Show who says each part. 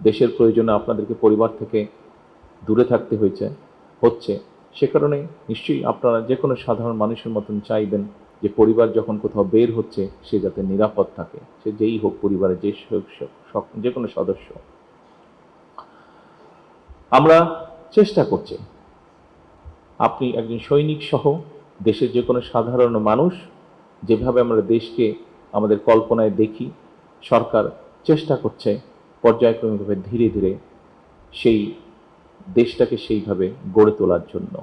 Speaker 1: দেশের প্রয়োজনে আপনাদেরকে পরিবার থেকে দূরে থাকতে হচ্ছে, সে কারণে নিশ্চয়ই আপনারা যে কোনো সাধারণ মানুষের মতন চাইবেন যে পরিবার যখন কোথাও বের হচ্ছে সে যাতে নিরাপদ থাকে, সে যেই হোক, পরিবারের যে কোনো সদস্য। আমরা চেষ্টা করছি, আপনি একজন সৈনিক সহ দেশের যে কোনো সাধারণ মানুষ, যেভাবে আমরা দেশকে আমাদের কল্পনায় দেখি, সরকার চেষ্টা করছে পর্যায়ক্রমিকভাবে ধীরে ধীরে সেই দেশটাকে সেইভাবে গড়ে তোলার জন্য।